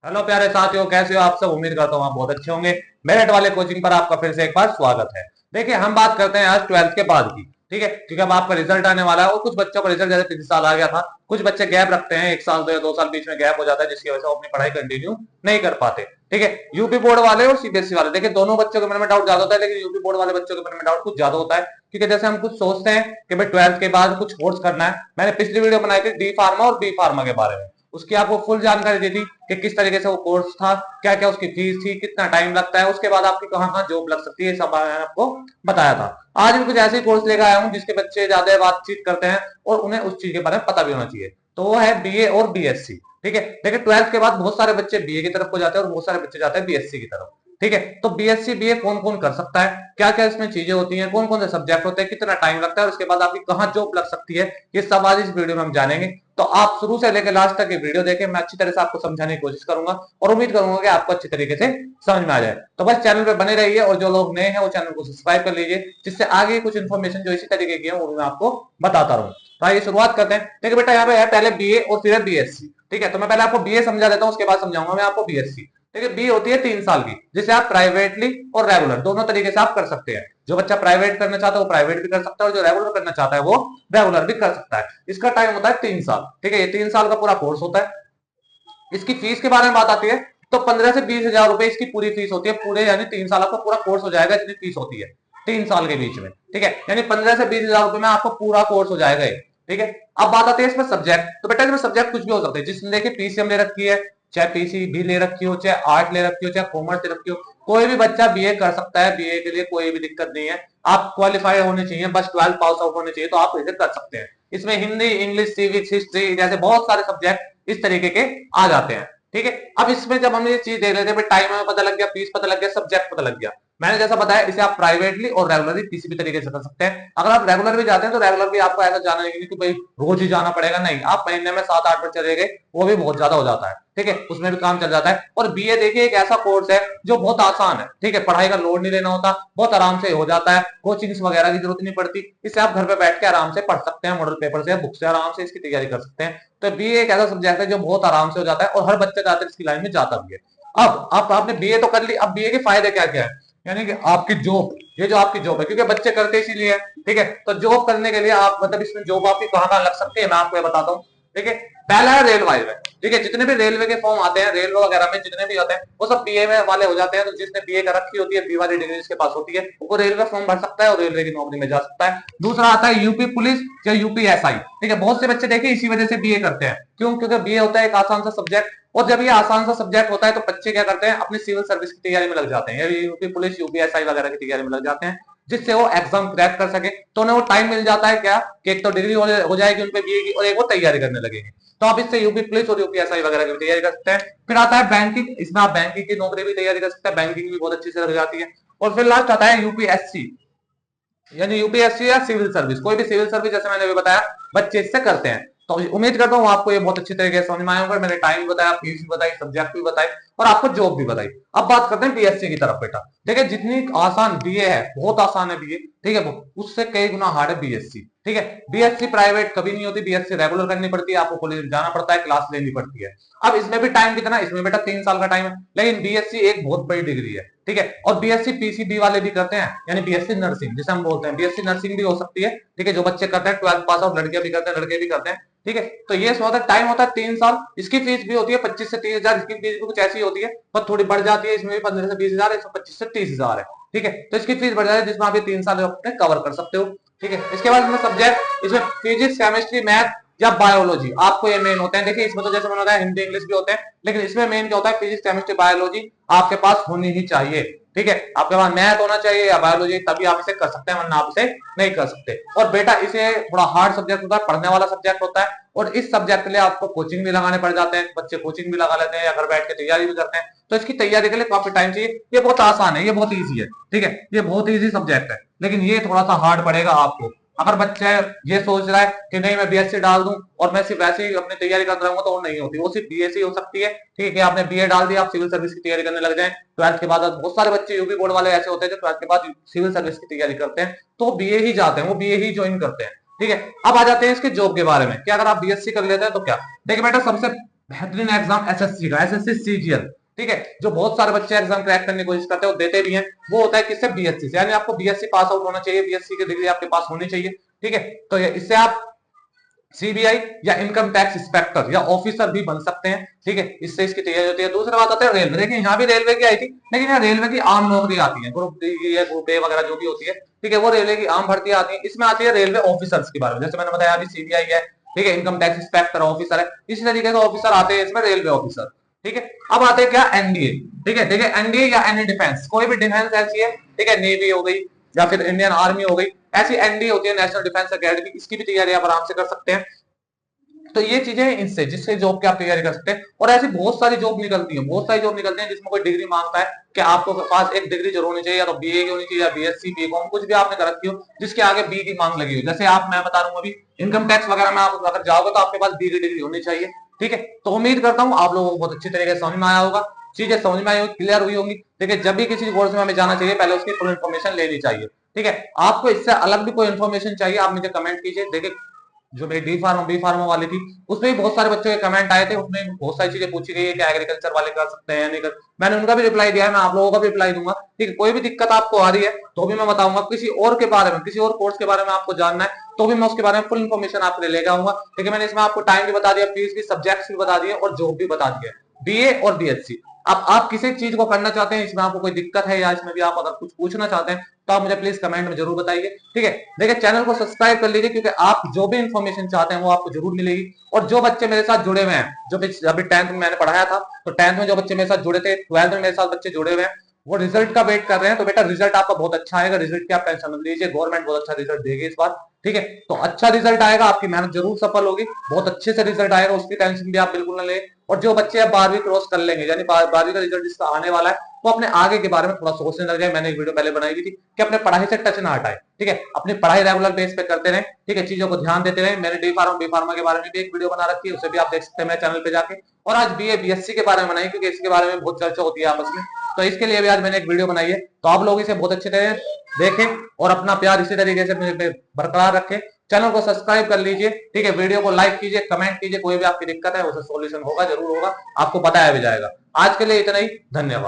Hello प्यारे साथियों, कैसे हो आप सब। उम्मीद करता हूँ आप बहुत अच्छे होंगे। मेरिट वाले कोचिंग पर आपका फिर से एक बार स्वागत है। देखिए, हम बात करते हैं आज 12th के बाद की। ठीक है, क्योंकि अब आपका रिजल्ट आने वाला है और कुछ बच्चों का रिजल्ट जैसे पिछले साल आ गया था, कुछ बच्चे गैप रखते हैं, 1 साल 2 या 2 साल बीच में गैप हो जाता है, जिसकी वजह से वो अपनी पढ़ाई कंटिन्यू नहीं कर पाते। ठीक है, यूपी बोर्ड वाले और सीबीएसई वाले, देखिए दोनों बच्चों के मन में डाउट ज्यादा होता है, लेकिन यूपी बोर्ड वाले बच्चों के मन में डाउट कुछ ज्यादा होता है। क्योंकि जैसे हम कुछ सोचते हैं कि भाई 12th के बाद कुछ कोर्स करना है। मैंने पिछली वीडियो बनाई थी डी फार्मा और बी फार्मा के बारे में, उसकी आपको फुल जानकारी दी थी कि किस तरीके से वो कोर्स था, क्या क्या उसकी फीस थी, कितना टाइम लगता है, उसके बाद आपकी कहाँ कहाँ जॉब लग सकती है, सब मैंने आपको बताया था। आज भी कुछ ऐसे कोर्स लेकर आया हूँ जिसके बच्चे ज्यादा बातचीत करते हैं और उन्हें उस चीज के बारे में पता भी होना चाहिए। तो वो है बीए और बीएससी। ठीक है, देखिए 12th के बाद बहुत सारे बच्चे बीए की तरफ को जाते हैं और बहुत सारे बच्चे जाते हैं बीएससी की तरफ। ठीक है, तो बीएससी बीए कौन कौन कर सकता है, क्या क्या इसमें चीजें होती हैं, कौन कौन से सब्जेक्ट होते हैं, कितना टाइम लगता है, उसके बाद आपकी कहाँ जॉब लग सकती है, ये सब आज इस वीडियो में हम जानेंगे। तो आप शुरू से लेकर लास्ट तक ये वीडियो देखें, मैं अच्छी तरह से आपको समझाने की कोशिश करूंगा और उम्मीद करूंगा कि आपको अच्छी तरीके से समझ में आ जाए। तो बस चैनल पे बने रहिए और जो लोग नए हैं वो चैनल को सब्सक्राइब कर लीजिए, जिससे आगे कुछ इन्फॉर्मेशन जो इसी तरीके की है वो भी मैं आपको बताता रहूं। तो आइए शुरुआत करते हैं। देखिए बेटा, यहाँ पे है पहले बीए और फिर बीएससी। ठीक है, तो मैं पहले आपको बीए समझा देता हूँ, उसके बाद समझाऊंगा मैं आपको बीएससी। देखिए, बी होती है 3 साल की, जिसे आप प्राइवेटली और रेगुलर दोनों तरीके से आप कर सकते हैं। जो बच्चा प्राइवेट करना चाहता है वो प्राइवेट भी कर सकता है और जो रेगुलर करना चाहता है वो रेगुलर भी कर सकता है। इसका टाइम होता है 3 साल। ठीक है, ये 3 साल का पूरा कोर्स होता है। इसकी फीस के बारे में बात आती है तो 15 से 20 हजार रुपए इसकी पूरी फीस होती है। पूरे यानी 3 साल आपका पूरा कोर्स हो जाएगा, इतनी फीस होती है 3 साल के बीच में। ठीक है, यानी 15 से 20 हजार रुपए में आपको पूरा कोर्स हो जाएगा। ठीक है, अब बात आती है इसमें सब्जेक्ट। तो बेटा इसमें सब्जेक्ट कुछ भी हो सकते हैं, जिसने देखिए पीसीएम ले रखी है, चाहे पीसी भी ले रखी हो, चाहे आर्ट ले रखी हो, चाहे कॉमर्स ले रखी हो, कोई भी बच्चा बीए कर सकता है। बीए के लिए कोई भी दिक्कत नहीं है। आप क्वालिफाई होने चाहिए, बस 12 पास आउट होने चाहिए, तो आप इसे कर सकते हैं। इसमें हिंदी, इंग्लिश, सिविक्स, हिस्ट्री जैसे बहुत सारे सब्जेक्ट इस तरीके के आ जाते हैं। ठीक है, अब इसमें जब हमने ये चीज देख लेते हैं, टाइम हमें पता लग गया, फीस पता लग गया, सब्जेक्ट पता लग गया। मैंने जैसा बताया, इसे आप प्राइवेटली और रेगुलरली किसी भी तरीके से कर सकते हैं। अगर आप रेगुलर भी जाते हैं तो रेगुलर भी आपको ऐसा जाना नहीं कि भाई रोज ही जाना पड़ेगा, नहीं, आप महीने में 7 8 बार चले गए, वो भी बहुत ज्यादा हो जाता है। ठीक है, उसमें भी काम चल जाता है। और बीए देखिए एक ऐसा कोर्स है जो बहुत आसान है। ठीक है, पढ़ाई का लोड नहीं लेना होता, बहुत आराम से हो जाता है, कोचिंग्स वगैरह की जरूरत नहीं पड़ती। इससे आप घर पे बैठ के आराम से पढ़ सकते हैं, मॉडल पेपर से, बुक से आराम से इसकी तैयारी कर सकते हैं। तो बीए एक ऐसा सब्जेक्ट है जो बहुत आराम से हो जाता है और हर बच्चा जाकर इसकी लाइन में जाता भी है। अब आप आपने बीए तो कर ली, अब बीए के फायदे क्या क्या है, यानी कि आपकी जॉब, ये जो आपकी जॉब है, क्योंकि बच्चे करते इसीलिए है। ठीक है, तो जॉब करने के लिए आप मतलब इसमें जॉब आपकी कहां कहां लग सकती है, मैं आपको ये बताता हूँ। ठीक है, पहला है रेलवे में। ठीक है, जितने भी रेलवे के फॉर्म आते हैं, रेलवे वगैरह में जितने भी होते हैं, वो सब बीए में वाले हो जाते हैं। तो जिसने बीए कर रखी होती है, बी वाली डिग्री जिसके पास होती है, वो रेलवे फॉर्म भर सकता है और रेलवे की नौकरी में जा सकता है। दूसरा आता है यूपी पुलिस या यूपीएसआई। ठीक है, बहुत से बच्चे देखिए इसी वजह से बीए करते हैं। क्यों? क्योंकि बीए होता है एक आसान सा सब्जेक्ट, और जब ये आसान सा सब्जेक्ट होता है तो बच्चे क्या करते हैं, अपनी सिविल सर्विस की तैयारी में लग जाते हैं, या यूपी पुलिस यूपीएसआई वगैरह की तैयारी में लग जाते हैं, जिससे वो एग्जाम क्रैक कर सके। तो उन्हें वो टाइम मिल जाता है क्या, कि एक तो डिग्री हो जाएगी उनपे बीए की, और एक वो तैयारी करने लगेंगे। तो आप इससे यूपी पुलिस और यूपीएसआई वगैरह की तैयारी कर सकते हैं। फिर आता है बैंकिंग, इसमें आप बैंकिंग की नौकरी भी तैयारी कर सकते हैं, बैंकिंग भी बहुत अच्छी से लग जाती है। और फिर लास्ट आता है यूपीएससी, यानी यूपीएससी या सिविल सर्विस, कोई भी सिविल सर्विस, जैसे मैंने अभी बताया, बच्चे इससे करते हैं। तो उम्मीद करता हूँ आपको ये बहुत अच्छी तरीके से समझ में आया होगा। मैंने टाइम भी बताया, फीस भी बताई, सब्जेक्ट भी बताई और आपको जॉब भी बताई। अब बात करते हैं बीएससी की तरफ। बेटा देखिए, जितनी आसान बीए है, बहुत आसान है बीए, ठीक है, उससे कई गुना हार्ड है बीएससी। ठीक है, बीएससी प्राइवेट कभी नहीं होती, बीएससी रेगुलर करनी पड़ती है, आपको कॉलेज जाना पड़ता है, क्लास लेनी पड़ती है। अब इसमें भी टाइम कितना, इसमें बेटा 3 साल का टाइम है, लेकिन बीएससी एक बहुत बड़ी डिग्री है। ठीक है, और बीएससी पीसीबी वाले भी करते हैं, यानी बीएससी नर्सिंग जिसे हम बोलते हैं, बीएससी नर्सिंग भी हो सकती है। ठीक है, जो बच्चे करते हैं 12th पास आउट, लड़कियां भी करते हैं, लड़के भी करते हैं। ठीक है, तो ये होता है, टाइम होता है 3 साल। इसकी फीस भी होती है 25 से 30 हजार, इसकी फीस भी कुछ ऐसी होती है, पर थोड़ी बढ़ जाती है, इसमें भी 15 से 20 हजार, 125 से 30 हजार है। ठीक है, तो इसकी फीस बढ़ जाती है, जिसमें आप ये 3 साल अपने कवर कर सकते हो। ठीक है, इसके बाद इसमें सब्जेक्ट, इसमें फिजिक्स, केमिस्ट्री, मैथ या बायोलॉजी, आपको ये मेन होते हैं। देखिए इसमें तो जैसे मैंने बताया हिंदी इंग्लिश भी होते हैं, लेकिन इसमें मेन क्या होता है, फिजिक्स केमिस्ट्री बायोलॉजी आपके पास होनी ही चाहिए। ठीक है, आपके पास मैथ होना चाहिए या बायोलॉजी, तभी आप इसे कर सकते हैं, वरना आप इसे नहीं कर सकते। और बेटा इसे थोड़ा हार्ड सब्जेक्ट होता है, पढ़ने वाला सब्जेक्ट होता है, और इस सब्जेक्ट के लिए आपको कोचिंग भी लगाने पड़ जाते हैं, बच्चे कोचिंग भी लगा लेते हैं या घर बैठ के तैयारी भी करते हैं। तो इसकी तैयारी के लिए काफी टाइम चाहिए। ये बहुत आसान है, ये बहुत ईजी है। ठीक है, ये बहुत ईजी सब्जेक्ट है, लेकिन ये थोड़ा सा हार्ड पड़ेगा आपको। अगर बच्चा ये सोच रहा है कि नहीं मैं बीएससी डाल दूं और मैं सिर्फ वैसे ही अपनी तैयारी करता रहूंगा, तो वो नहीं होती, वो सिर्फ बीएससी हो सकती है। ठीक है, आपने बीए डाल दिया, आप सिविल सर्विस की तैयारी करने लग जाए 12th के बाद। बहुत सारे बच्चे यूपी बोर्ड वाले ऐसे होते हैं जो 12th के बाद सिविल सर्विस की तैयारी करते हैं, तो बीए ही जाते हैं, वो बीए ही ज्वाइन करते हैं। ठीक है, अब आ जाते हैं इसके जॉब के बारे में कि अगर आप बीएससी कर लेते हैं तो क्या। देखिए बेटा, सबसे बेहतरीन एग्जाम एसएससी का, एसएससी सीजीएल, ठीक है, जो बहुत सारे बच्चे एग्जाम क्रैक करने की कोशिश करते हैं और देते भी हैं, वो होता है किससे, बीएससी से। यानी आपको बीएससी पास आउट होना चाहिए, बीएससी की डिग्री आपके पास होनी चाहिए, ठीक है। तो इससे आप सीबीआई या इनकम टैक्स इंस्पेक्टर या ऑफिसर भी बन सकते हैं, ठीक है, इससे इसकी तैयारी होती है। दूसरी बात आती है रेलवे। देखिए यहाँ भी रेलवे की आई थी, लेकिन यहाँ रेलवे की आम नौकरी आती है, ग्रुप डी या ग्रुप ए वगैरह जो भी होती है, ठीक है, वो रेलवे की आम भर्ती आती है। इसमें आती है रेलवे ऑफिसर्स के बारे में, जैसे मैंने बताया अभी सीबीआई है, ठीक है, इनकम टैक्स इंस्पेक्टर ऑफिसर है, इसी तरीके से ऑफिसर आते हैं इसमें, रेलवे ऑफिसर, ठीक है। अब आते हैं क्या, एनडीए, ठीक है, देखिए एनडीए या एनी डिफेंस, कोई भी डिफेंस ऐसी है, ठीक है, नेवी हो गई या फिर इंडियन आर्मी हो गई, ऐसी एनडीए होती है, नेशनल डिफेंस एकेडमी, इसकी भी तैयारी आप आराम से कर सकते हैं। तो ये चीजें हैं इनसे, जिससे जॉब की आप तैयारी कर सकते हैं। और ऐसी बहुत सारी जॉब निकलती है, बहुत सारी जॉब निकलती है जिसमें कोई डिग्री मांगता है कि आपको पास एक डिग्री जरूर होनी चाहिए, या तो बीए की होनी चाहिए या बीएससी बीकॉम, कुछ भी आपने कर रखी हो जिसके आगे बी की मांग लगी हो। जैसे आप, मैं बता रहा हूँ अभी इनकम टैक्स वगैरह में आप अगर जाओगे तो आपके पास बी की डिग्री होनी चाहिए, ठीक है। तो उम्मीद करता हूँ आप लोगों को बहुत अच्छी तरीके से समझ में आया होगा, चीजें समझ में आई होगी, क्लियर हुई होंगी, ठीक है। जब भी किसी कोर्स में हमें जाना चाहिए पहले उसकी फुल इन्फॉर्मेशन लेनी चाहिए, ठीक है। आपको इससे अलग भी कोई इन्फॉर्मेशन चाहिए, आप मुझे कमेंट कीजिए। देखिए जो मेरी बी फार्मा वाली थी, उसमें भी बहुत सारे बच्चों के कमेंट आए थे, उसमें बहुत सारी चीजें पूछी गई है कि एग्रीकल्चर वाले कर सकते हैं या नहीं कर। मैंने उनका भी रिप्लाई दिया है, मैं आप लोगों का भी रिप्लाई दूंगा, ठीक है। कोई भी दिक्कत आपको आ रही है तो भी मैं बताऊंगा, किसी और के बारे में, किसी और कोर्स के बारे में आपको जानना है तो भी मैं उसके बारे में फुल इन्फॉर्मेशन आपके लिए लेकर आऊंगा, ठीक है। मैंने इसमें आपको टाइम भी बता दिया, फीस भी, सब्जेक्ट्स भी बता दिए और जॉब भी बता दिया, बीए और बीएससी। अब आप किसी चीज को करना चाहते हैं, इसमें आपको कोई दिक्कत है या इसमें भी आप अगर कुछ पूछना चाहते हैं तो आप मुझे प्लीज कमेंट में जरूर बताइए, ठीक है। देखिए चैनल को सब्सक्राइब कर लीजिए, क्योंकि आप जो भी इन्फॉर्मेशन चाहते हैं वो आपको जरूर मिलेगी। और जो बच्चे मेरे साथ जुड़े हुए हैं, जो अभी 10th में मैंने पढ़ाया था, तो 10th में जो बच्चे मेरे साथ जुड़े थे, 12th में मेरे साथ बच्चे जुड़े हुए हैं, वो रिजल्ट का वेट कर रहे हैं, तो बेटा रिजल्ट आपका बहुत अच्छा आएगा, रिजल्ट की आप टेंशन मत लीजिए, गवर्नमेंट बहुत अच्छा रिजल्ट देगी इस बार, ठीक है। तो अच्छा रिजल्ट आएगा, आपकी मेहनत जरूर सफल होगी, बहुत अच्छे से रिजल्ट आएगा, उसकी टेंशन भी आप बिल्कुल न लें। और जो बच्चे अब 12वीं क्रॉस कर लेंगे, यानी 12वीं का रिजल्ट जिसका आने वाला है, वो अपने आगे के बारे में थोड़ा सोचने लग जाए। मैंने एक वीडियो पहले बनाई थी कि अपने पढ़ाई से टच ना हटाए, ठीक है, अपनी पढ़ाई रेगुलर बेस पे करते रहे, ठीक है, चीजों को ध्यान देते रहे। मैंने बी फार्मा के बारे में भी एक वीडियो बना रखी है, उसे भी आप देख सकते हैं मेरे चैनल पे जाके। और आज बीए बीएससी के बारे में बनाई, क्योंकि इसके बारे में बहुत चर्चा होती है आपस में, तो इसके लिए भी आज मैंने एक वीडियो बनाई है। तो आप लोग इसे बहुत अच्छे तरह देखें और अपना प्यार इसी तरीके से बरकरार रखें। चैनल को सब्सक्राइब कर लीजिए, ठीक है, वीडियो को लाइक कीजिए, कमेंट कीजिए, कोई भी आपकी दिक्कत है उसे सॉल्यूशन होगा, जरूर होगा, आपको बताया भी जाएगा। आज के लिए इतना ही, धन्यवाद।